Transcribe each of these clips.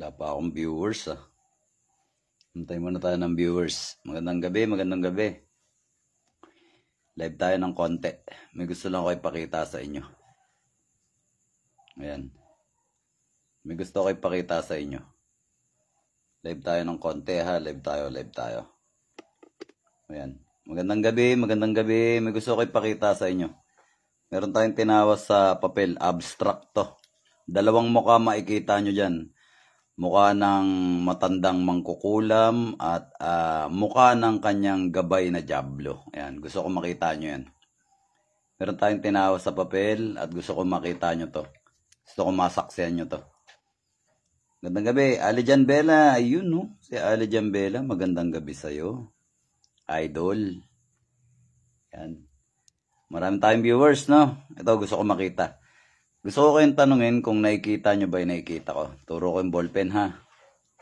Wala pa akong viewers ah. Hintay muna tayo ng viewers. Magandang gabi, magandang gabi. Live tayo ng konti. May gusto lang ako ipakita sa inyo. Ayan. May gusto ko ipakita sa inyo. Live tayo ng konti ha. Live tayo. Ayan. Magandang gabi, magandang gabi. May gusto ko ipakita sa inyo. Meron tayong tinawas sa papel. Abstract to. Dalawang mukha makikita nyo dyan. Mukha ng matandang mangkukulam at mukha ng kanyang gabay na diablo. Ayan, gusto ko makita nyo yan. Meron tayong tinawas sa papel at gusto ko makita nyo to. Gusto ko masaksihan nyo to. Magandang gabi, Ali Jan Bella. Ayun no, si Ali Jan Bella. Magandang gabi sa'yo. Idol. Ayan. Marami tayong viewers no. Ito gusto ko makita. Gusto ko kayong tanungin kung nakikita nyo ba yung nakikita ko. Turo ko yung ballpen ha.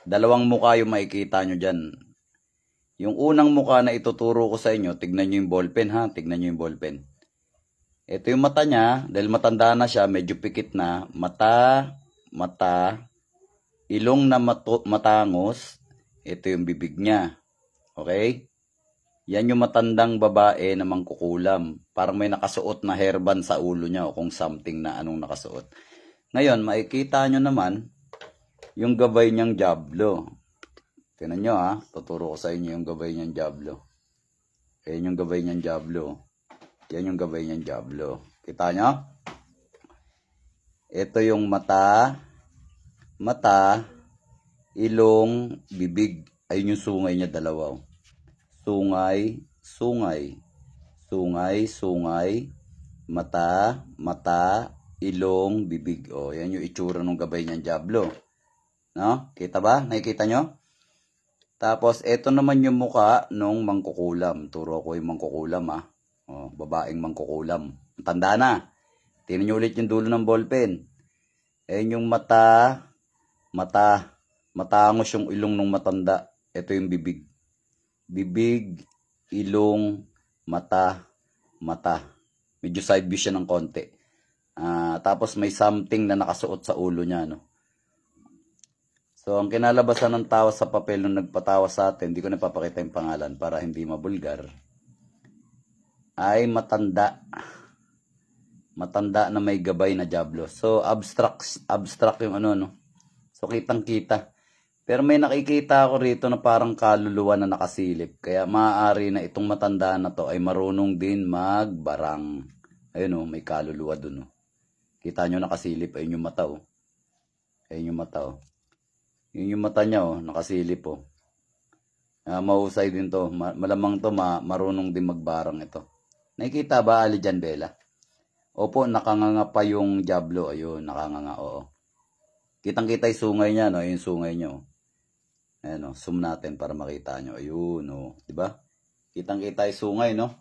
Dalawang mukha yung makikita nyo dyan. Yung unang mukha na ituturo ko sa inyo, tignan nyo yung ballpen ha. Tignan nyo yung ballpen. Ito yung mata niya. Dahil matanda na siya, medyo pikit na. Mata, ilong na matangos. Ito yung bibig niya. Okay? Yan yung matandang babae na mangkukulam. Parang may nakasuot na hairband sa ulo niya o kung something na anong nakasuot. Ngayon, makikita nyo naman yung gabay niyang diablo. Tingnan nyo ha. Tuturo ko sa inyo yung gabay niyang diablo. Yan yung gabay niyang diablo. Yan yung gabay niyang diablo. Kita nyo? Ito yung mata, ilong, bibig. Ayun yung sungay niya dalawa. Sungay, mata, ilong, bibig. O, yan yung itsura ng gabay niyang diablo. No? Kita ba? Nakikita nyo? Tapos, ito naman yung muka nung mangkukulam. Turo ko yung mangkukulam ha. O, babaeng mangkukulam. Tanda na. Tingnan nyo ulit yung dulo ng ballpen. Ayan yung matangos yung ilong ng matanda. Ito yung bibig. Bibig, ilong, mata. Medyo side view siya ng konti. Tapos may something na nakasuot sa ulo niya. No? So, ang kinalabasan ng tawas sa papel nung nagpatawas sa atin, hindi ko napapakita yung pangalan para hindi mabulgar, ay matanda. Matanda na may gabay na diablo. So, abstract yung ano, no? So, kitang-kita. Pero may nakikita ako rito na parang kaluluwa na nakasilip. Kaya maaari na itong matanda na to ay marunong din magbarang. Ayun o, may kaluluwa dun o. Kita nyo nakasilip. Ayun yung mata o. Ayun yung mata o. Yun yung mata niya o, nakasilip o. Mahusay din to. Malamang to marunong din magbarang ito. Nakikita ba, Ali Jan Bella? Opo, nakanganga pa yung diablo. Ayun, nakanganga, oo. Kitang-kita yung sungay niya, no? Yung sungay niya o. Ayan o, zoom natin para makita nyo. Ayun o, diba? Kitang-kita yung sungay, no?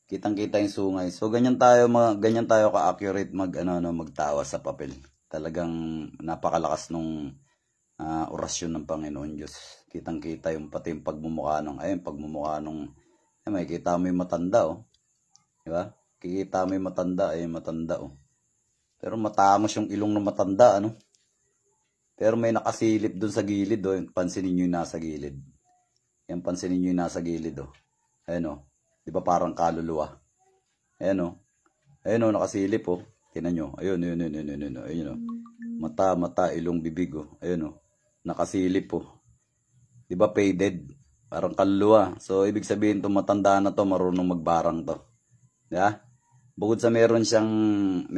Kitang-kita yung sungay. So, ganyan tayo ka-accurate magtawas sa papel. Talagang napakalakas nung orasyon ng Panginoon Diyos. Kitang-kita yung pati yung pagmumukha nung, makikita mo yung matanda o. Diba? Kikita mo yung matanda, matanda o. Pero matangos yung ilong ng matanda, ano? Pero may nakasilip dun sa gilid, oh. Pansinin nyo yung nasa gilid. Yan, pansinin nyo yung nasa gilid, oh. Ayan, oh. Di ba parang kaluluwa? Ayan, oh. Ayan, oh, nakasilip, oh. Tinan nyo. Ayun. Ayun, oh. Mata, ilong, bibig, oh. Ayan, oh. Nakasilip, oh. Di ba faded? Parang kaluluwa. So, ibig sabihin, itong matanda na to, marunong magbarang to. Diba? Bukod sa meron siyang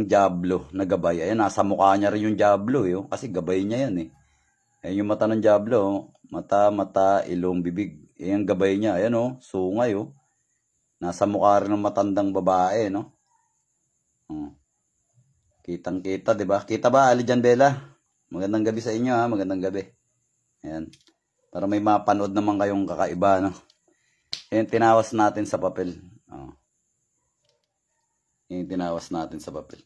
diablo na gabay. Ayan, nasa mukha niya rin yung diablo. Kasi gabay niya yan eh. Ayan yung mata ng diablo. Oh. Mata, ilong, bibig. Ayan gabay niya. Ayan oh, sungay oh. Nasa mukha rin ng matandang babae, no? Kitang-kita, diba? Kita ba, Ali Jan Bella? Magandang gabi sa inyo ha. Magandang gabi. Ayan. Para may mapanood naman kayong kakaiba, no? Ayan, tinawas natin sa papel. Yung tinawas natin sa papel.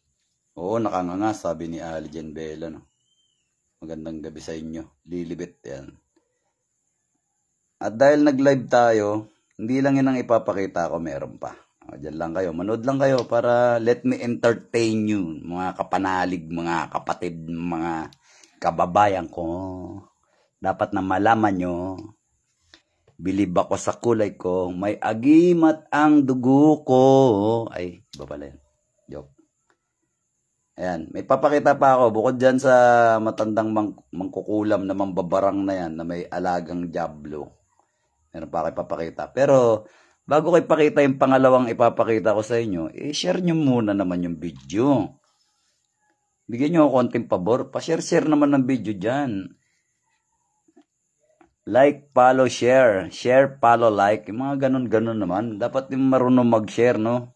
Oo, nakanganga, sabi ni Ali Jan Bella, no? Magandang gabi sa inyo. Lilibet, yan. At dahil nag-live tayo, hindi lang yan ang ipapakita ko, meron pa. Diyan lang kayo. Manood lang kayo para let me entertain you. Mga kapanalig, mga kapatid, mga kababayan ko. Dapat na malaman nyo. Bilib ako sa kulay ko. May agimat ang dugo ko. Ay, iba pala yan. Joke. Ayan, may papakita pa ako. Bukod dyan sa matandang mangkukulam na mambabarang na yan na may alagang diablo. Meron pa kayo papakita. Pero, bago kayo ipakita yung pangalawang ipapakita ko sa inyo, share nyo muna naman yung video. Bigyan nyo ako konting pabor. Pa-share naman ng video dyan. Like, follow, share. Share, follow, like. Yung mga ganun-ganun naman. Dapat yung marunong mag-share, no?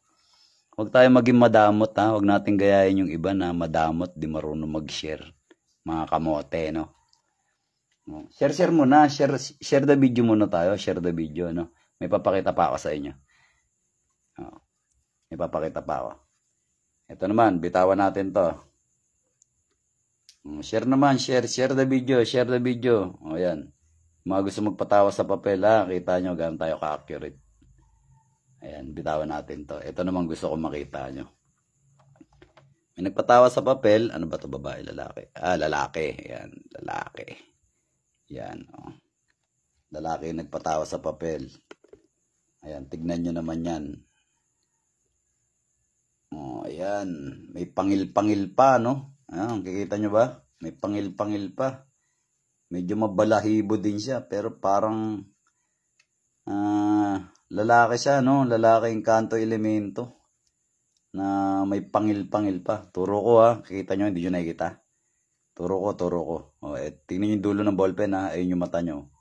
Huwag tayo maging madamot, ha? Huwag natin gayahin yung iba na madamot, di marunong mag-share. Mga kamote, no? Share muna. Share the video muna tayo. Share the video, no? May papakita pa ako sa inyo. May papakita pa ako. Ito naman, bitawan natin to. Share naman, share the video, share the video. O yan. Mga gusto magpatawa sa papel, ha? Kita nyo, gano'n tayo ka-accurate. Ayan, bitawan natin to. Ito naman gusto ko makita nyo. May nagpatawa sa papel. Ano ba to, babae, lalaki? Lalaki. Ayan, lalaki. Yan, oh. Lalaki nagpatawa sa papel. Ayan, tignan nyo naman yan. Oh, ayan. May pangil-pangil pa, no? Ayan, kikita nyo ba? May pangil-pangil pa. Medyo mabalahibo din siya, pero parang lalaki siya, no? Lalaki yung kanto elemento na may pangil-pangil pa. Turo ko, ha? Kikita nyo, hindi nyo nakikita. Turo ko. O, tingnan nyo yung dulo ng ballpen, ha? Ayun yung mata nyo.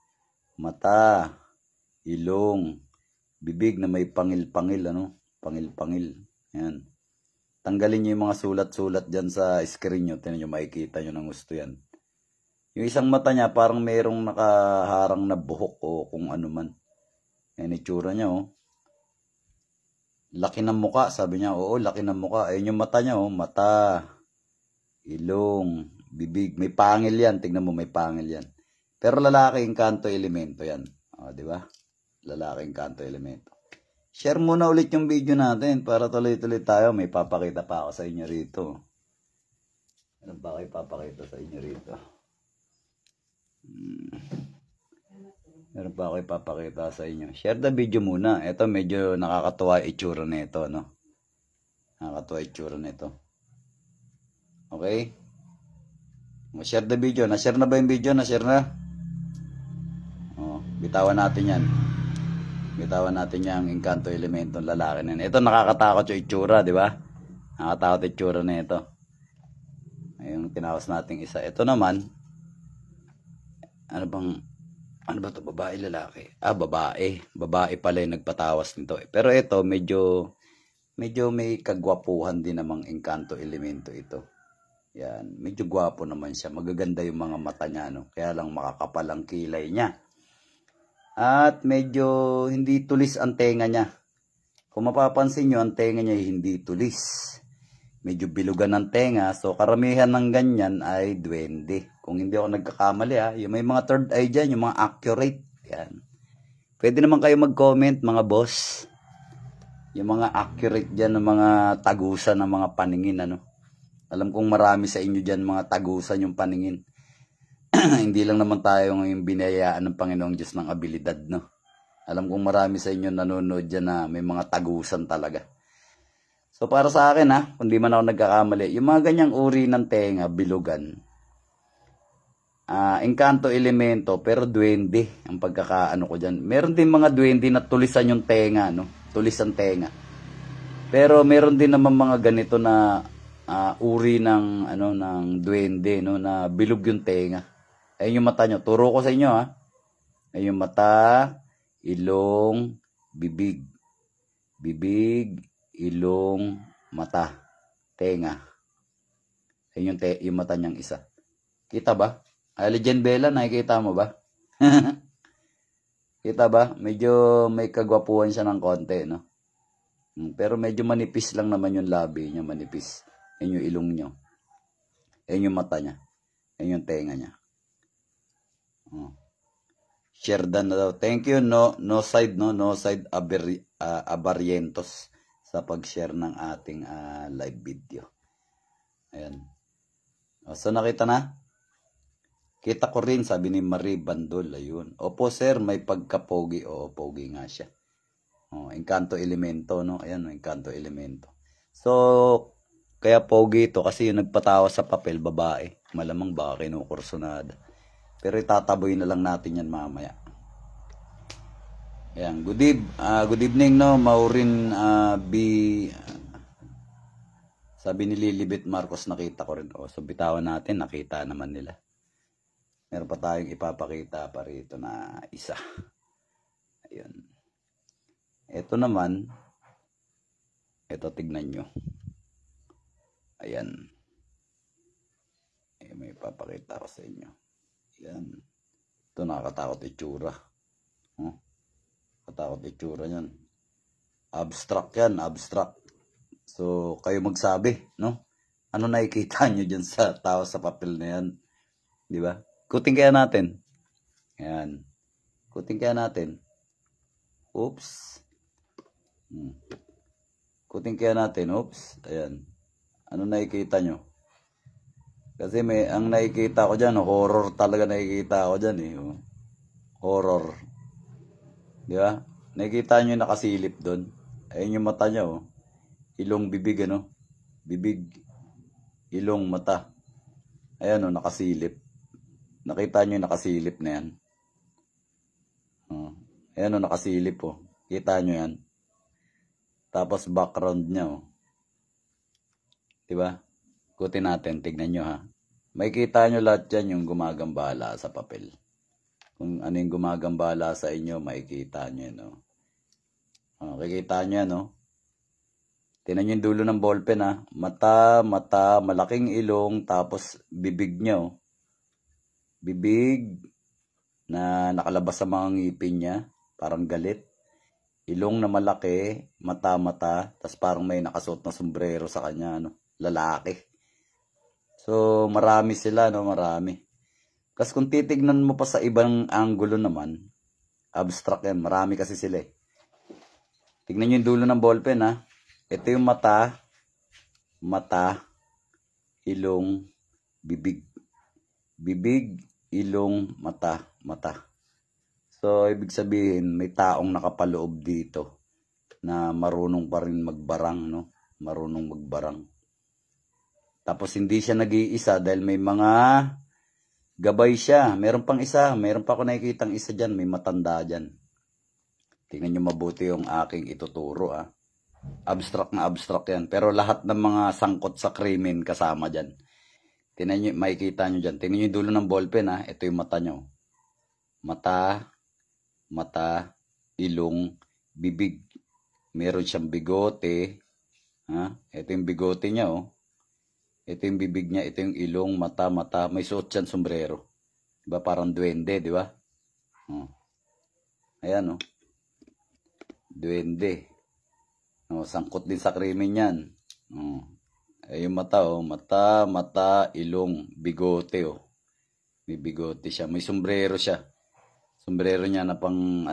Mata, ilong, bibig na may pangil-pangil, ano? Pangil-pangil. Ayan. Tanggalin nyo yung mga sulat-sulat dyan sa screen nyo. Tingnan nyo, makikita nyo ng gusto yan. Yung isang mata niya, parang mayroong nakaharang na buhok o kung ano man. Ayan, itsura niya, oh. Laki ng muka, sabi niya. Oo, laki ng muka. Ayun yung mata niya, oh. Mata, ilong, bibig. May pangil yan. Tignan mo, may pangil yan. Pero lalaki yung kanto elemento yan. O, di ba? Lalaki yung kanto elemento. Share muna ulit yung video natin para tuloy-tuloy tayo. May papakita pa ako sa inyo rito. Ano ba kayo papakita sa inyo rito? Meron pa ako ipapakita sa inyo. Share the video muna. Ito medyo nakakatuwa itsura nito, no? Nakakatuwa itsura nito. Okay? Share the video. Na-share na ba yung video? Na-share na? Oh, bitawan natin yan. Bitawan natin yung Encanto Elemento lalaki na yan. Ito nakakatakot yung itsura, di ba? Nakakatakot yung itsura na ito. Ayun, tinawas natin isa. Ito naman, ano ba to, babae, lalaki? Babae. Babae pala yung nagpatawas nito. Pero ito, medyo may kagwapuhan din namang Encanto Elemento ito. Yan, medyo gwapo naman siya. Magaganda yung mga mata niya, no? Kaya lang makakapal ang kilay niya. At medyo hindi tulis ang tenga niya. Kung mapapansin nyo, ang tenga niya hindi tulis. Medyo bilugan ng tenga. So, karamihan ng ganyan ay duwende. Kung hindi ako nagkakamali, ha. Yung may mga third eye dyan, yung mga accurate. Yan. Pwede naman kayo mag-comment, mga boss. Yung mga accurate dyan, ng mga tagusan ng mga paningin, ano. Alam kong marami sa inyo dyan, mga tagusan yung paningin. Hindi lang naman tayo ngayon binayaan ng Panginoong Diyos ng abilidad, no. Alam kong marami sa inyo nanonood dyan na may mga tagusan talaga. So, para sa akin, ha, kung di man ako nagkakamali, yung mga ganyang uri ng tenga, bilugan, Encanto Elemento, pero duwende ang pagkakaano ko dyan. Meron din mga duwende na tulisan yung tenga, no? Tulisan tenga. Pero meron din naman mga ganito na uri ng ng duwende, no, na bilog yung tenga. Ayun yung mata nyo. Turo ko sa inyo, ha. Ayun yung mata, ilong, bibig. Bibig, ilong, mata, tenga. Ayun yung mata niyang isa. Kita ba? Legend Bella, nakikita mo ba? Kita ba? Medyo may kagwapuhan siya ng konti, no? Pero medyo manipis lang naman yung labi niya, manipis. Ayun yung ilong niyo. Ayun yung mata niya. Ayun yung tenga niya. Share dan na daw. Thank you, no side, no side Abarientos. sa pag-share ng ating live video. Ayan. So nakita na? Kita ko rin, sabi ni Marie Bandol. Ayun. Opo sir, may pagka-pogi. Oo, pogi nga siya. Encanto Elemento, no? Ayan, Encanto Elemento. So, kaya pogi ito kasi yung nagpatawa sa papel, babae. Malamang baka kinukursunada. Pero itataboy na lang natin yan mamaya. Ayan, good evening, no? Maureen B. Sabi ni Lilibet Marcos, nakita ko rin. So, bitawan natin, nakita naman nila. Meron pa tayong ipapakita pa rito na isa. Ayan. Ito naman, ito tignan nyo. Ayan. May ipapakita ko sa inyo. Ayan. Ito nakakatakot itsura. Katakot itsura yan. Abstract yan, abstract. So, kayo magsabi, no? Ano nakikita nyo dyan sa tao sa papel na yan? Di ba? Kuting kaya natin. Ayan. Kuting kaya natin. Oops. Kuting kaya natin. Oops. Ayan. Ano nakikita nyo? Kasi ang nakikita ko dyan, horror talaga nakikita ko dyan eh. Horror. Di ba? Nakikita nyo yung nakasilip doon. Ayun yung mata nyo. Ilong, bibig, ano? Bibig. Ilong, mata. Ayan o, nakasilip. Nakita nyo yung nakasilip na yan. Ayan o, nakasilip o. Kita nyo yan. Tapos background niya o. Diba? Kutin natin, tignan nyo ha. May kita nyo lahat yan yung gumagambala sa papel. Kung ano yung gumagambala sa inyo, makikita nyo yan o. Kikita nyo yan o. Tignan nyo yung dulo ng ballpen ha. Mata, malaking ilong, tapos bibig nyo o. Bibig na nakalabas sa mga ngipin niya, parang galit. Ilong na malaki, mata, tapos parang may nakasuot na sombrero sa kanya, ano, lalaki. So, marami sila, no, marami. Kasi kung titignan mo pa sa ibang angulo naman, abstract yan, marami kasi sila eh. Tignan nyo yung dulo ng ballpen, ha. Ito yung mata, ilong, bibig. Bibig, ilong, mata. So, ibig sabihin, may taong nakapaloob dito na marunong pa rin magbarang, no? Marunong magbarang. Tapos, hindi siya nag-iisa dahil may mga gabay siya. Meron pang isa. Meron pa ako nakikitang isa dyan. May matanda dyan. Tingnan nyo mabuti yung aking ituturo, ah. Abstract na abstract yan. Pero lahat ng mga sangkot sa krimen kasama dyan. Tingnan nyo, makikita nyo dyan. Tingnan nyo yung dulo ng ballpen, ha. Ito yung mata nyo. Mata, ilong, bibig. Meron siyang bigote. Ha? Ito yung bigote niya, oh. Ito yung bibig niya. Ito yung ilong, mata. May suot siyang sombrero. Diba? Parang duwende, diba? Ayan, oh. Duwende. Sangkot din sa krimen yan. Ay, yung mata, oh. Mata, ilong, bigote, oh. May bigote siya. May sombrero siya. Sombrero niya na pang,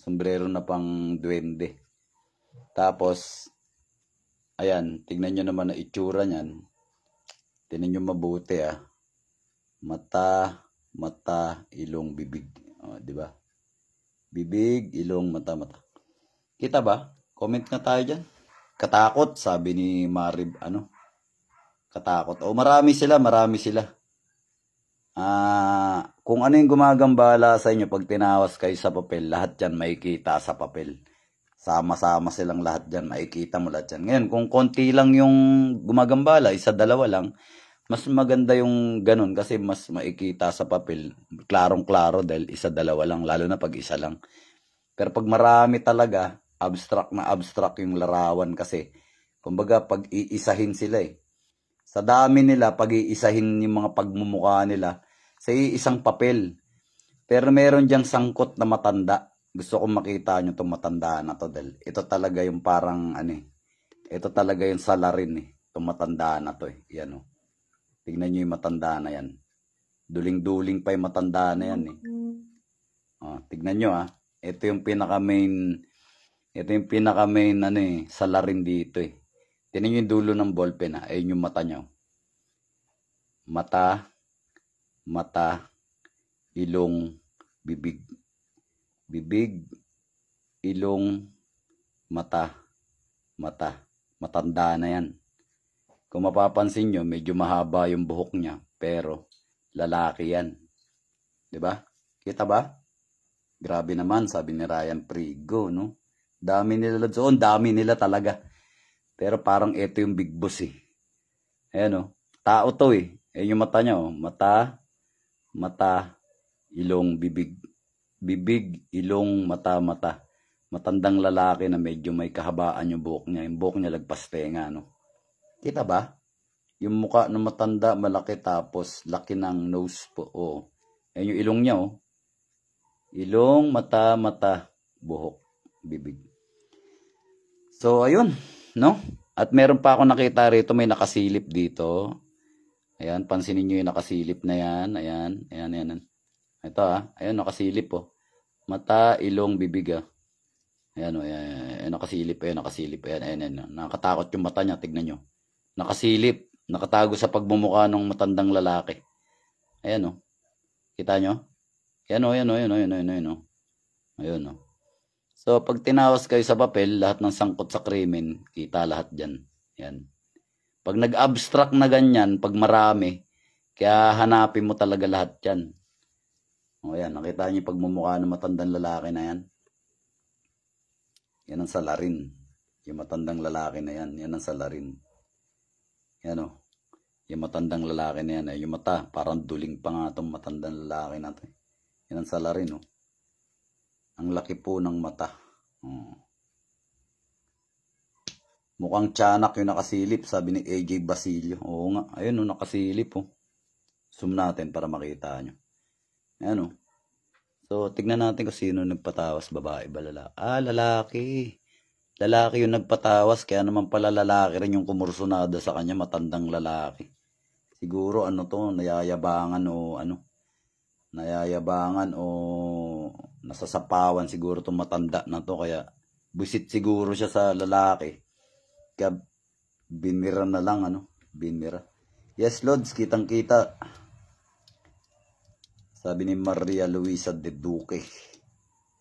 sombrero na pang duwende. Tapos, ayan, tignan nyo naman na itsura niyan. Tignan nyo mabuti, ah. Mata, ilong, bibig. Diba? Bibig, ilong, mata. Kita ba? Comment na tayo dyan. Katakot, sabi ni Marib, katakot. Marami sila. Kung ano yung gumagambala sa inyo pag tinawas kayo sa papel, lahat yan makikita sa papel. Sama-sama silang lahat dyan, makikita mo lahat yan. Ngayon, kung konti lang yung gumagambala, isa, dalawa lang, mas maganda yung ganun kasi mas makikita sa papel. Klarong-klaro dahil isa, dalawa lang, lalo na pag isa lang. Pero pag marami talaga, abstract na abstract yung larawan kasi. Kumbaga, pag-iisahin sila eh. Sa dami nila, pag-iisahin yung mga pagmumukha nila sa isang papel. Pero meron diyang sangkot na matanda. Gusto kong makita nyo itong matanda na to. Dahil ito talaga yung parang, ito talaga yung salarin eh. Itong matanda na to eh. Yan o. Tignan nyo yung matanda na yan. Duling-duling pa yung matanda na yan eh. Tignan nyo ah. Ito yung pinaka main Ito yung pinaka main salarin dito eh. Tingnan nyo yung dulo ng ballpen ha. Ayun yung mata nyo. Mata, mata, ilong, bibig. Bibig, ilong, mata, mata. Matanda na yan. Kung mapapansin nyo, medyo mahaba yung buhok niya. Pero, lalaki yan. Diba? Kita ba? Grabe naman, sabi ni Ryan Prigo, no? Dami nila doon, dami nila talaga. Pero parang ito yung big boss eh. Ayan o, tao to eh. Ayan yung mata niya o. Mata, mata, ilong, bibig. Bibig, ilong, mata, mata. Matandang lalaki na medyo may kahabaan yung buhok niya. Yung buhok niya lagpas tenga, no? Kita ba? Yung mukha ng matanda, malaki tapos laki ng nose po. O, ayan yung ilong niya o. Ilong, mata, mata, buhok, bibig. So, ayun, no? At meron pa ako nakita rito, may nakasilip dito. Ayan, pansinin nyo yung nakasilip na yan. Ayan, ayan, ayan. Ito ayan, nakasilip Mata, ilong, bibig Ayan, ayan, nakasilip, ayan, nakasilip. Ayan, ayan, ayan. Nakatakot yung mata niya, tignan nyo. Nakasilip, nakatago sa pagmumukha ng matandang lalaki. Ayan kita nyo? Ayan ayan ayan, ayan, ayan, ayan, Ayun So, pag tinawas kayo sa papel, lahat ng sangkot sa krimen, kita lahat dyan. Yan. Pag nag-abstract na ganyan, pag marami, kaya hanapin mo talaga lahat yan. O yan, nakita niyo yung pagmumukha ng matandang lalaki na yan. Yan ang salarin. Yung matandang lalaki na yan, yan ang salarin. Yan yung matandang lalaki na yan. Yung mata, parang duling pa nga itong matandang lalaki na ito. Yan ang salarin Ang laki po ng mata. Mukhang tiyanak yung nakasilip, sabi ni AJ Basilio. Oo nga, ayun nakasilip Zoom natin para makita nyo. Ayan So, tignan natin kung sino nagpatawas, babae ba lalaki? Lalaki. Lalaki yung nagpatawas, kaya naman pala lalaki rin yung kumursunada sa kanya, matandang lalaki. Siguro nayayabangan o nayayabangan o nasasapawan siguro itong matanda na to, kaya busit siguro siya sa lalaki. Kaya binira na lang binira. Yes, Lods, kitang-kita. Sabi ni Maria Luisa de Duque.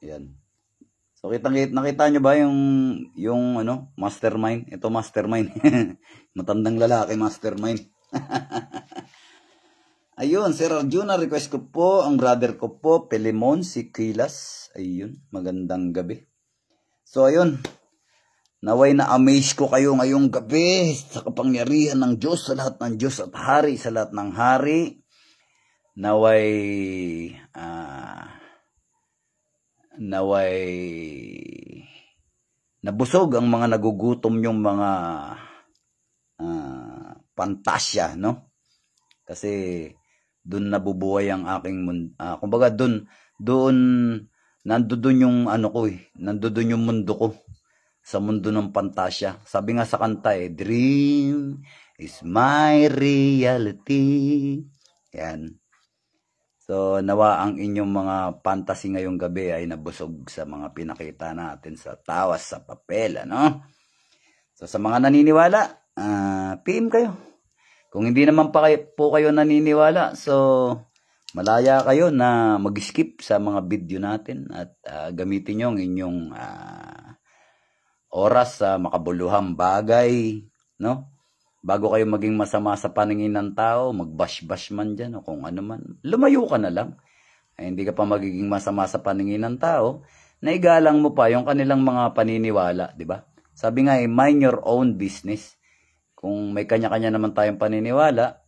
Ayan. So nakita nyo ba yung mastermind? Ito mastermind. Matandang lalaki mastermind. Ayun, Sir Arjuna, request ko po ang brother ko po, Pelemon, si Kilas. Ayun, magandang gabi. So, ayun. Naway na-amaze ko kayo ngayong gabi sa kapangyarihan ng Diyos, sa lahat ng Diyos at hari, sa lahat ng hari. Naway nabusog ang mga nagugutom yung mga pantasya, no? Kasi doon nabubuhay ang aking kumbaga doon nandoon yung nandoon yung mundo ko, sa mundo ng pantasya. Sabi nga sa kanta dream is my reality. Yan. So, nawa ang inyong mga fantasy ngayong gabi ay nabusog sa mga pinakita natin sa tawas sa papel, So, sa mga naniniwala, PM kayo. Kung hindi naman po kayo naniniwala, so malaya kayo na mag-skip sa mga video natin at gamitin nyo ang inyong oras sa makabuluhang bagay, no? Bago kayo maging masama sa paningin ng tao, mag-bash-bash man dyan o kung ano man, lumayo ka na lang. Ay, hindi ka pa magiging masama sa paningin ng tao, naigalang mo pa yung kanilang mga paniniwala, di ba? Sabi nga mind your own business. Kung may kanya-kanya naman tayong paniniwala,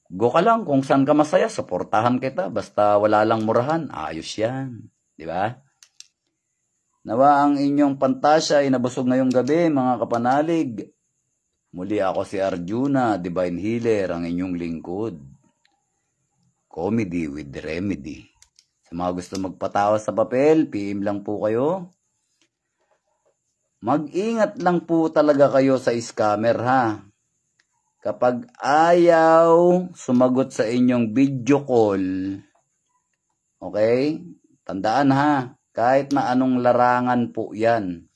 go ka lang kung saan ka masaya, suportahan kita, basta wala lang murahan, ayos yan. Di ba? Nawa ang inyong pantasya ay nabusog ngayong gabi, mga kapanalig. Muli ako si Arjuna, Divine Healer, ang inyong lingkod. Comedy with remedy. Sa mga gusto magpatawa sa papel, PM lang po kayo. Mag-ingat lang po talaga kayo sa scammer, Kapag ayaw sumagot sa inyong video call, okay? Tandaan, kahit na anong larangan po yan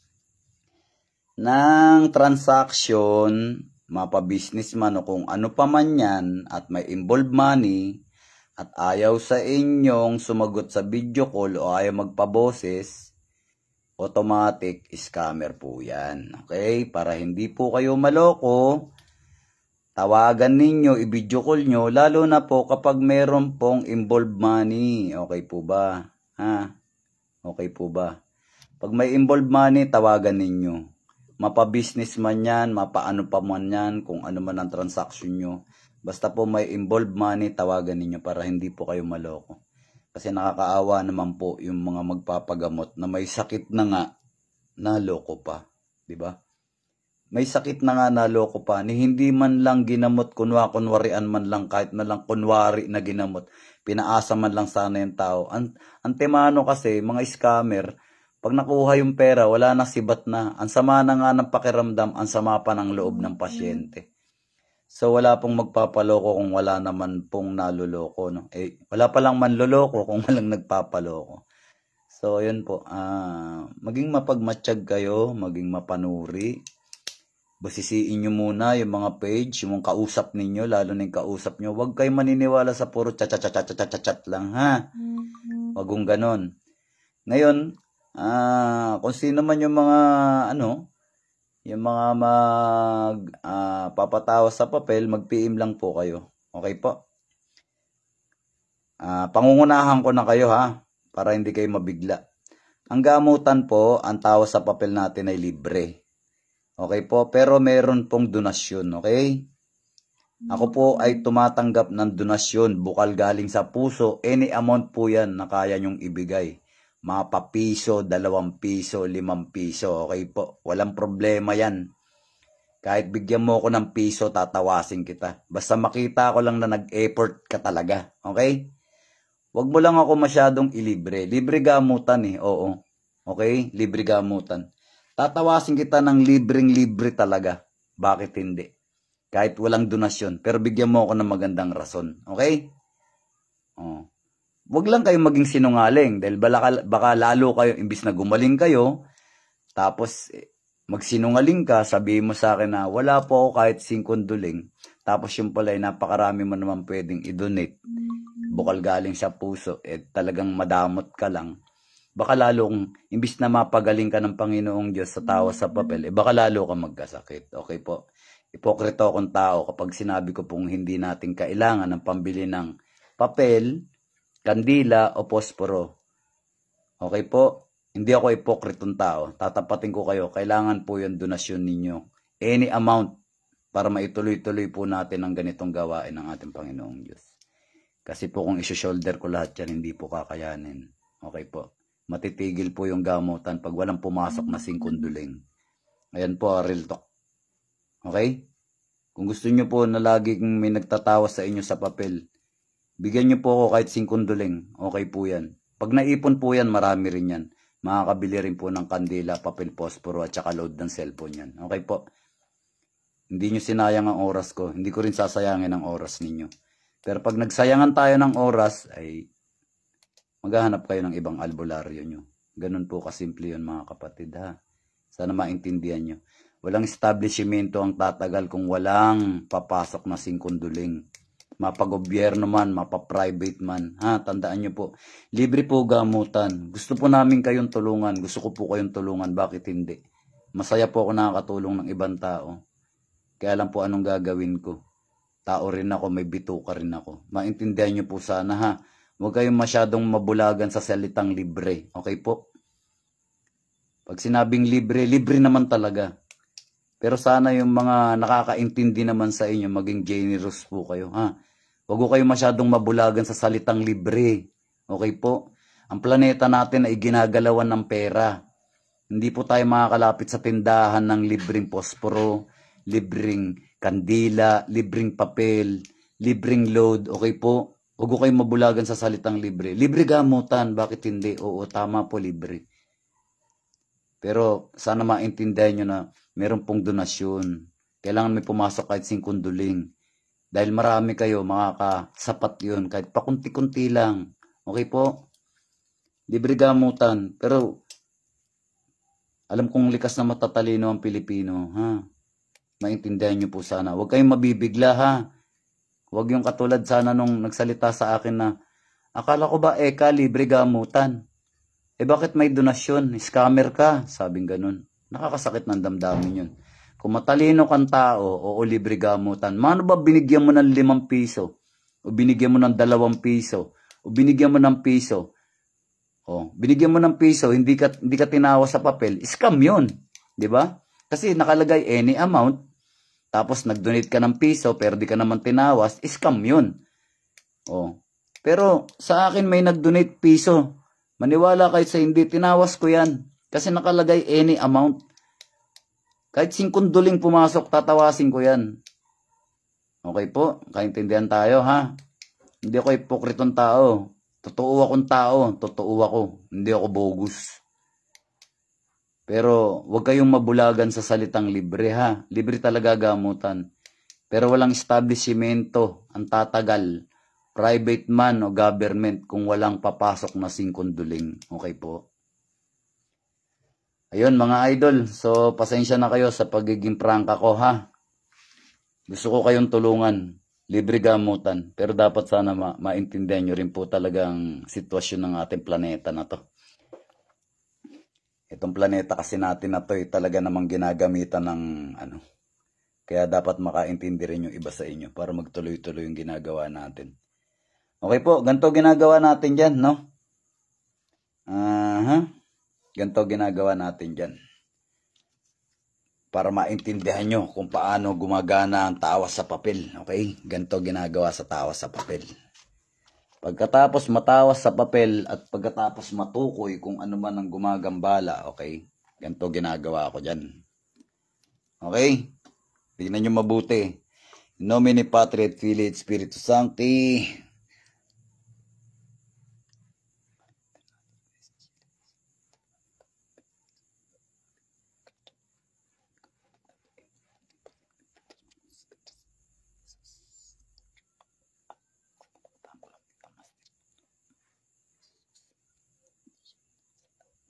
ng transaction, mapa-business man o kung ano pa man yan, at may involved money, at ayaw sa inyong sumagot sa video call o ayaw magpaboses, automatic scammer po yan. Okay? Para hindi po kayo maloko, tawagan ninyo, i-video call nyo, lalo na po kapag meron pong involved money. Okay po ba? Ha? Okay po ba? Pag may involved money, tawagan ninyo. Mapa-business man yan, mapa-ano pa man yan, kung ano man ang transaction nyo. Basta po may involved money, tawagan ninyo para hindi po kayo maloko. Kasi nakakaawa naman po yung mga magpapagamot na may sakit na nga, naloko pa. Diba? May sakit na nga, naloko pa. Ni hindi man lang ginamot, kunwarian man lang, kahit na lang kunwari na ginamot. Pinaasa man lang sana yung tao. Antemano kasi, mga scammer, pag nakuha yung pera, wala na, sibat na. Ang sama na nga ng pakiramdam, ang sama pa ng loob ng pasyente. So, wala pong magpapaloko kung wala naman pong naluloko. No? Wala palang manluloko kung walang nagpapaloko. So, yun po. Maging mapagmatsyag kayo, maging mapanuri. Busisiin nyo muna yung mga page, yung kausap ninyo, lalo na yung kausap nyo. Huwag kayo maniniwala sa puro chat lang, ha? Huwag kong ganon. Ngayon, kung sino man yung mga, yung mga papatawas sa papel, mag-PM lang po kayo. Okay po? Pangungunahan ko na kayo, ha? Para hindi kayo mabigla. Ang gamutan po, ang tawas sa papel natin ay libre. Okay po? Pero meron pong donasyon, okay? Ako po ay tumatanggap ng donasyon, bukal galing sa puso. Any amount po yan na kaya nyong ibigay. Mga papiso, 2 piso, 5 piso, okay po? Walang problema yan. Kahit bigyan mo ako ng piso, tatawasin kita. Basta makita ko lang na nag-effort ka talaga, okay? Huwag mo lang ako masyadong ilibre. Libre gamutan eh, oo. Okay? Libre gamutan. Tatawasin kita ng libreng-libre talaga. Bakit hindi? Kahit walang donasyon. Pero bigyan mo ako ng magandang rason. Okay? Oh. Huwag lang kayong maging sinungaling. Dahil baka lalo kayo, imbis na gumaling kayo, tapos magsinungaling ka, sabihin mo sa akin na wala po ako kahit 5 duling. Tapos yung pala ay napakarami mo naman pwedeng i-donate. Bukal galing sa puso. Talagang madamot ka lang. Baka lalong, imbis na mapagaling ka ng Panginoong Diyos sa tawas sa papel, baka lalo ka magkasakit. Okay po? Ipokrito akong tao kapag sinabi ko pong hindi natin kailangan ng pambili ng papel, kandila o posporo. Okay po? Hindi ako ipokritong tao. Tatapatin ko kayo. Kailangan po yung donasyon ninyo. Any amount para maituloy-tuloy po natin ang ganitong gawain ng ating Panginoong Diyos. Kasi po kung iso-shoulder ko lahat yan, hindi po kakayanin. Okay po? Matitigil po yung gamutan pag walang pumasok na 5 duling. Ayan po, real talk. Okay? Kung gusto nyo po na laging may nagtatawas sa inyo sa papel, bigyan nyo po ako kahit 5 duling. Okay po yan. Pag naipon po yan, marami rin yan. Makakabili rin po ng kandila, papel, posporo, at saka load ng cellphone yan. Okay po? Hindi nyo sinayang ang oras ko. Hindi ko rin sasayangin ang oras ninyo. Pero pag nagsayangan tayo ng oras, ay maghahanap kayo ng ibang albularyo nyo. Ganun po kasimple yun mga kapatid, ha. Sana maintindihan nyo. Walang establishmento ang tatagal kung walang papasok na 5 duling. Mapagobyerno man, mapaprivate man. Ha, tandaan nyo po. Libre po gamutan. Gusto po namin kayong tulungan. Gusto ko po kayong tulungan. Bakit hindi? Masaya po ako nakakatulong ng ibang tao. Kaya lang po anong gagawin ko. Tao rin ako, may bituka rin ako. Maintindihan nyo po sana, ha. Huwag kayong masyadong mabulagan sa salitang libre. Okay po? Pag sinabing libre, libre naman talaga. Pero sana yung mga nakakaintindi naman sa inyo, maging generous po kayo. Ha? Huwag ko kayong masyadong mabulagan sa salitang libre. Okay po? Ang planeta natin ay ginagalawan ng pera. Hindi po tayo makakalapit sa tindahan ng libreng posporo, libreng kandila, libreng papel, libreng load. Okay po? Huwag ko kayong mabulagan sa salitang libre. Libre gamutan, bakit hindi? Oo, tama po, libre. Pero sana maintindihan nyo na meron pong donasyon. Kailangan may pumasok kahit 5 duling. Dahil marami kayo, makakasapat yun. Kahit pakunti-kunti lang. Okay po? Libre gamutan. Pero, alam kong likas na matatalino ang Pilipino, ha? Maintindihan nyo po sana. Huwag kayong mabibigla, ha? Huwag yung katulad sana nung nagsalita sa akin na, akala ko ba eka, libre gamutan? Bakit may donasyon? Scammer ka? Sabing ganun. Nakakasakit ng damdamin yun. Kung matalino kang tao, o libre gamutan, mano ba binigyan mo ng 5 piso? O binigyan mo ng 2 piso? O binigyan mo ng piso? Binigyan mo ng piso, hindi ka tinawa sa papel, scam yun. Di ba? Kasi nakalagay any amount, tapos nag-donate ka ng piso, pero di ka naman tinawas, scam yun. Pero sa akin may nag-donate piso. Maniwala kayo sa hindi, tinawas ko yan. Kasi nakalagay any amount. Kahit 5 duling pumasok, tatawasin ko yan. Okay po? Kaintindihan tayo, ha? Hindi ako hipokritong tao. Totoo akong tao. Totoo ako. Hindi ako bogus. Pero huwag kayong mabulagan sa salitang libre, ha? Libre talaga gamutan. Pero walang establishmento ang tatagal. Private man o government kung walang papasok na 5 duling. Okay po? Ayun mga idol. So pasensya na kayo sa pagiging prangka ko, ha? Gusto ko kayong tulungan. Libre gamutan. Pero dapat sana maintindihan nyo rin po talagang sitwasyon ng ating planeta na to. Itong planeta kasi natin na to talaga namang ginagamitan ng ano. Kaya dapat makaintindi rin yung iba sa inyo para magtuloy-tuloy yung ginagawa natin. Okay po, ganito ginagawa natin dyan, no? Ganito ginagawa natin dyan. Para maintindihan nyo kung paano gumagana ang tawas sa papel. Okay? Ganito ginagawa sa tawas sa papel. Pagkatapos matawas sa papel at pagkatapos matukoy kung ano man ang gumagambala, okay? Ganito ginagawa ko dyan. Okay? Tignan nyo mabuti. In nomine Patri et Filii et Spiritus Sancti.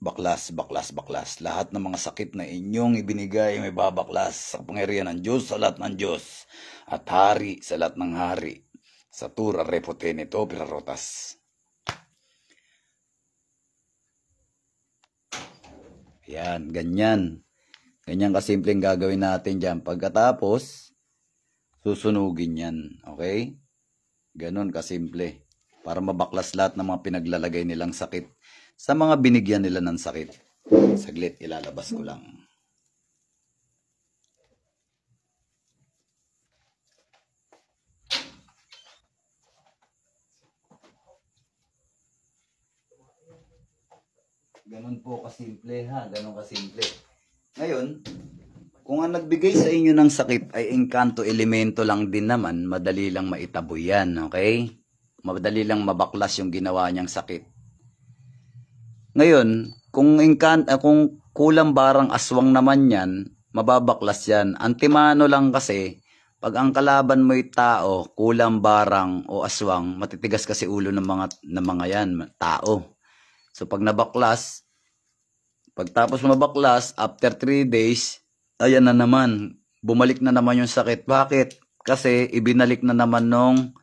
Baklas, baklas, baklas. Lahat ng mga sakit na inyong ibinigay may babaklas sa kapangyarihan ng Diyos sa lahat ng Diyos at hari sa lahat ng hari. Sa tura repotenito pirarotas. Yan, ganyan. Ganyan kasimpleng gagawin natin dyan. Pagkatapos, susunugin yan. Okay? Ganon kasimple. Para mabaklas lahat ng mga pinaglalagay nilang sakit. Sa mga binigyan nila ng sakit. Saglit, ilalabas ko lang. Ganon po kasimple, ha? Ganon kasimple. Ngayon, kung ang nagbigay sa inyo ng sakit ay engkanto elemento lang din naman, madali lang maitaboy yan, okay? Madali lang mabaklas yung ginawa niyang sakit. Ngayon, kung kulang barang aswang naman yan, mababaklas yan. Antimano lang kasi, pag ang kalaban mo'y tao, kulang barang o aswang, matitigas kasi ulo ng mga yan, tao. So pag nabaklas, pagtapos mabaklas, after 3 days, ayan na naman, bumalik na naman yung sakit. Bakit? Kasi ibinalik na naman nung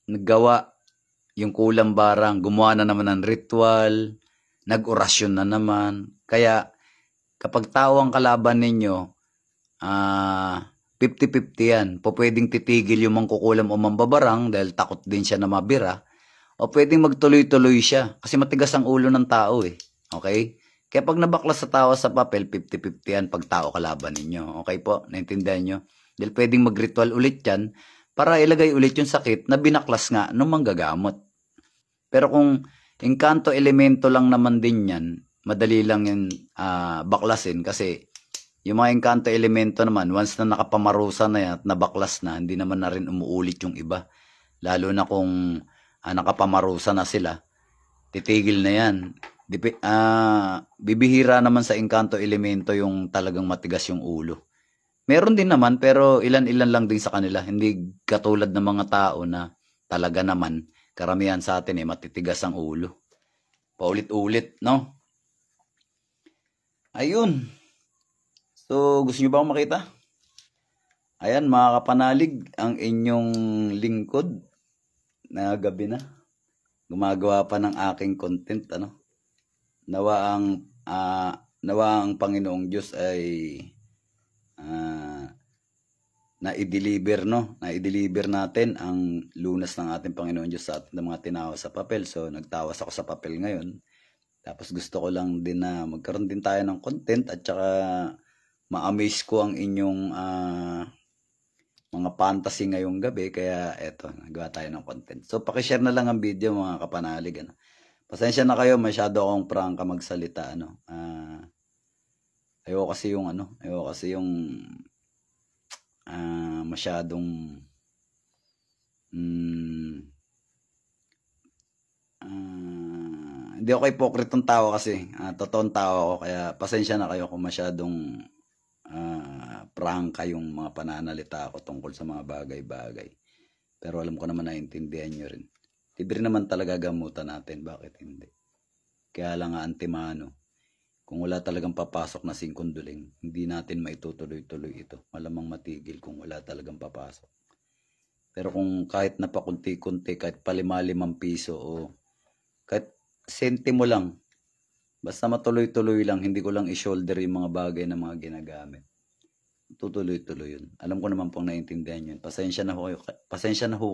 naggawa yung kulang barang, gumawa na naman ng ritual, nag-orasyon na naman. Kaya, kapag tao ang kalaban ninyo, 50-50 yan. Pwedeng titigil yung mangkukulam o mambabarang dahil takot din siya na mabira. O pwedeng magtuloy-tuloy siya kasi matigas ang ulo ng tao eh. Okay? Kaya pag nabaklas sa tao sa papel, 50-50 yan pag tao kalaban ninyo. Okay po? Naintindihan nyo? Dahil pwedeng mag-ritual ulit yan para ilagay ulit yung sakit na binaklas nga nung manggagamot. Pero kung engkanto elemento lang naman din yan, madali lang yung baklasin kasi yung mga engkanto elemento naman, once na nakapamarusa na yan at nabaklas na, hindi naman na rin umuulit yung iba. Lalo na kung nakapamarusa na sila, titigil na yan. Bibihira naman sa engkanto elemento yung talagang matigas yung ulo. Meron din naman pero ilan-ilan lang din sa kanila. Hindi katulad ng mga tao na talaga naman karamihan sa atin matitigas ang ulo. paulit-ulit, no? Ayun. So, gusto nyo ba akong makita? Ayan, mga kapanalig, ang inyong lingkod na gabi na. Gumagawa pa ng aking content, ano? Nawa ang Panginoong Diyos ay na-deliver, no? Na-deliver natin ang lunas ng ating Panginoon Diyos sa ating mga tinawas sa papel. So, nagtawas ako sa papel ngayon. Tapos gusto ko lang din na magkaroon din tayo ng content at saka ma-amaze ko ang inyong mga fantasy ngayong gabi. Kaya eto, nagawa tayo ng content. So, pakishare na lang ang video mga kapanalig. Ano? Pasensya na kayo, masyado akong prangka magsalita. Ano? Ayoko kasi yung masyadong hindi ako hipokritong tao kasi totoong tao ako, kaya pasensya na kayo kung masyadong prangka yung mga pananalita ko tungkol sa mga bagay-bagay, pero alam ko naman naiintindihan nyo rin. Libre naman talaga gamutan natin, bakit hindi? Kaya lang antimano, kung wala talagang papasok na singkunduling, hindi natin maitutuloy-tuloy ito. Malamang matigil kung wala talagang papasok. Pero kung kahit na pakunti-kunti, kahit pa5 piso o kahit sentimo lang, basta matuloy-tuloy lang, hindi ko lang i-shoulder yung mga bagay na mga ginagamit. Tutuloy-tuloy yun. Alam ko naman pong naiintindihan yun. Pasensya na ho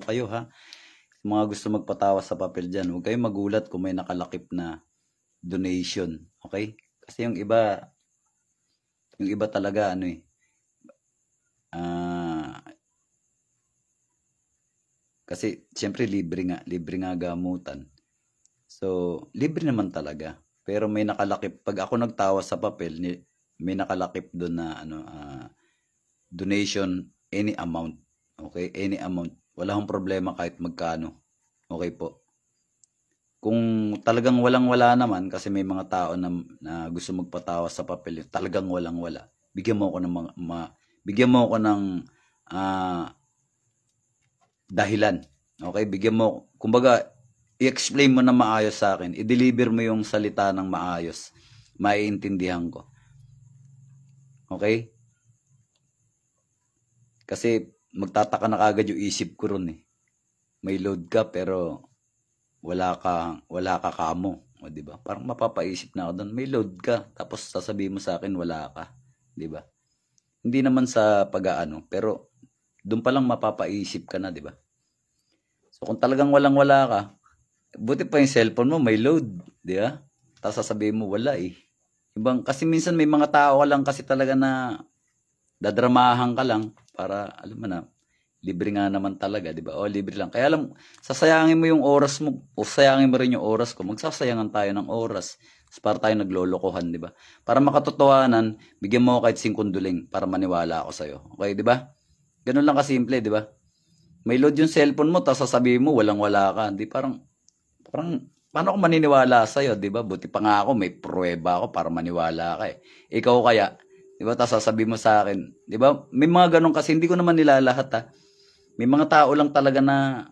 kayo ha. Mga gusto magpatawas sa papel dyan, huwag kayong magulat kung may nakalakip na donation. Okay? Kasi yung iba talaga kasi siyempre libre nga gamutan. So, libre naman talaga. Pero may nakalakip, pag ako nagtawas sa papel, may nakalakip doon na donation, any amount. Okay? Any amount. Wala akong problema kahit magkano. Okay po. Kung talagang walang-wala naman, kasi may mga tao na gusto magpatawas sa papel, talagang walang-wala, bigyan mo ako ng dahilan. Okay? Bigyan mo, kumbaga, i-explain mo na maayos sa akin. I-deliver mo yung salita ng maayos. Maiintindihan ko. Okay? Kasi magtataka na kagad yung isip ko ron eh. May load ka pero wala ka kamo, o di ba? Parang mapapaisip na ako doon, may load ka, tapos sasabihin mo sa akin wala ka, di ba? Hindi naman sa pag-aano, pero doon pa lang mapapaisip ka na, di ba? So kung talagang walang-wala ka, buti pa yung cellphone mo may load, di ba? Tapos sasabihin mo wala eh. Kasi minsan may mga tao ka lang kasi talaga na dadramahan ka lang para alam mo na, libre nga naman talaga, di ba? O, libre lang. Kaya alam, sasayangin mo yung oras mo, o sayangin mo rin yung oras ko. Magsasayangan tayo ng oras. Para tayo naglolokohan, di ba? Para makatotohanan, bigyan mo ako kahit singkunduling para maniwala ako sa'yo. Okay, di ba? Ganun lang kasimple, di ba? May load yung cellphone mo, tapos sasabihin mo, walang-wala ka. Di parang, paano ako maniniwala sa'yo, di ba? Buti pa nga ako, may pruweba ako para maniwala ka eh. Ikaw kaya, di ba? Tapos sasabihin mo sa akin, di ba? May mga ganun kasi, hindi ko naman nilalahat ha. May mga tao lang talaga na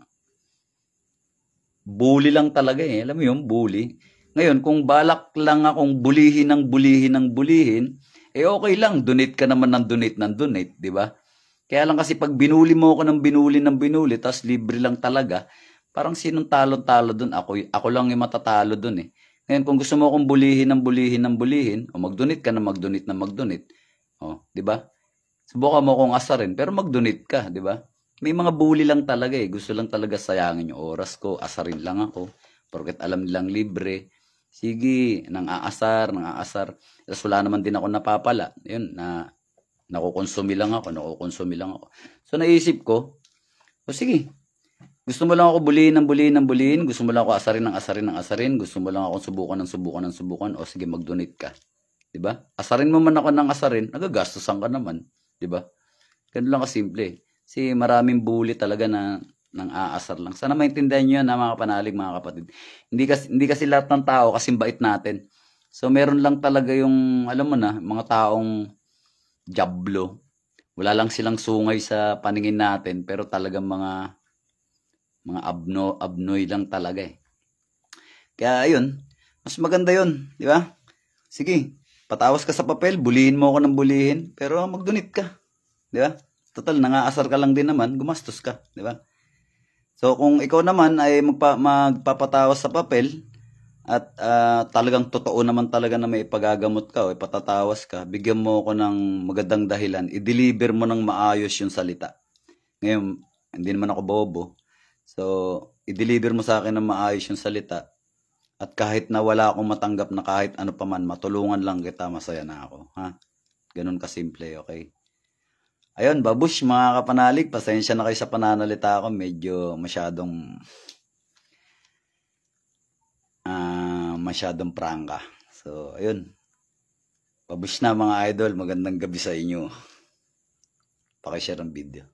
bully lang talaga eh. Alam mo yung bully. Ngayon, kung balak lang akong bulihin, eh okay lang. Donate ka naman ng donate, di ba? Kaya lang kasi pag binuli mo ako ng binuli, tas libre lang talaga, parang sinong talo-talo dun? Ako lang yung matatalo dun eh. Ngayon, kung gusto mo akong bulihin, o mag-donate ka na mag-donate, o, di ba? Subukan mo akong asarin, pero mag-donate ka, di ba? May mga bully lang talaga eh. Gusto lang talaga sayangin yung oras ko. Asarin lang ako. Porket alam nilang libre. Sige, nang aasar. Tapos wala naman din ako napapala. Yun, nakukonsumi lang ako. So naisip ko, o sige, gusto mo lang ako bulihin. Gusto mo lang ako asarin. Gusto mo lang ako subukan. O sige, mag-donate ka. Diba? Asarin mo man ako ng asarin, nagagastusan ka naman. Diba? Ganun lang kasimple. Kasi maraming bully talaga na nang aasar lang. Sana maintindihan nyo yan mga kapanalig, mga kapatid. Hindi kasi lahat ng tao kasing bait natin. So meron lang talaga yung, alam mo na, mga taong jablo. Wala lang silang sungay sa paningin natin, pero talagang mga abnoy lang talaga eh. Kaya ayun, Mas maganda yun, di ba? Sige, patawas ka sa papel, bulihin mo ako ng bulihin, pero mag-donate ka. Di ba? Total, nangaasar ka lang din naman, gumastos ka. Di ba? So, kung ikaw naman ay magpapatawas sa papel, at talagang totoo naman talaga na may ipagagamot ka o ipatatawas ka, bigyan mo ako ng magandang dahilan, i-deliver mo ng maayos yung salita. Ngayon, hindi naman ako bobo. So, i-deliver mo sa akin ng maayos yung salita. At kahit na wala akong matanggap na kahit ano pa man, matulungan lang kita, masaya na ako. Ha? Ganun kasimple, okay? Ayun, babush mga kapanalig, pasensya na kayo sa pananalita ko. Medyo masyadong prangka. So, ayun. Babush na mga idol, magandang gabi sa inyo. Pakishare ang video.